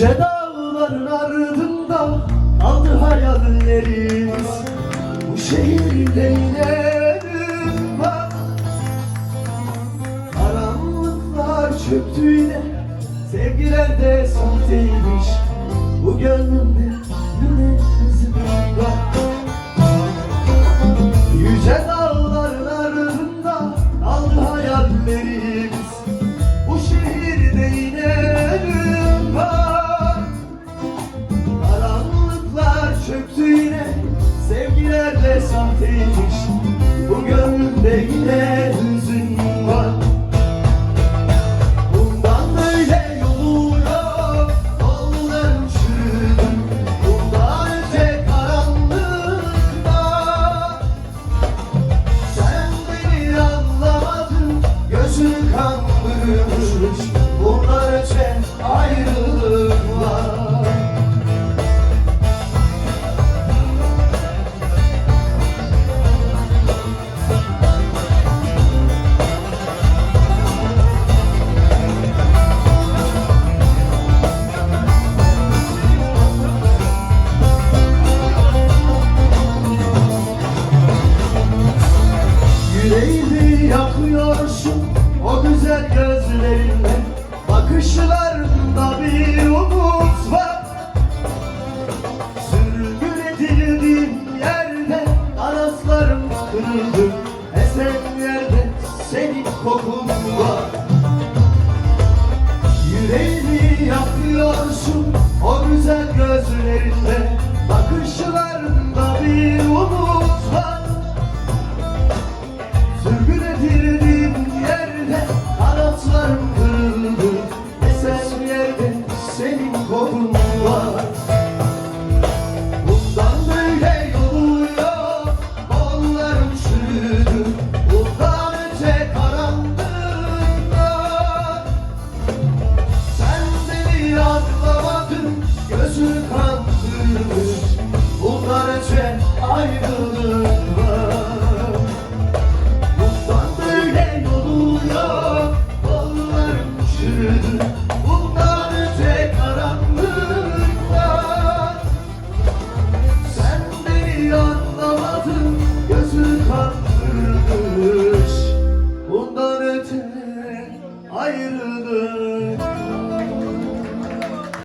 Yüce dağların ardında kaldı hayallerimiz. Bu şehirde yine ölüm var. Karanlıklar çöktü yine, sevgiler de sahteymiş. Bu gönlümde yine hüzün var. Yüce dağların ardında kaldı hayallerimiz. Bu şehirde yine ölüm var. Karanlıklar çöktü yine, sevgiler de sahteymiş. Bu gönlümde yine hüzün var. Bundan böyle yolu yok, kollarım çürüdü. Bundan öte karanlıkta. Sen beni anlamadın, gözün kan bürümüş. Bundan öte ayrılık var. Yüreğimi yakıyorsun o güzel gözlerinle. Bakışlarında bir umut var. Sürgün edildiğim yerde kanatlarım kırıldı. Esen yerde senin kokun var. Yüreğimi yakıyorsun o güzel gözlerinle. Bakışlarında bir umut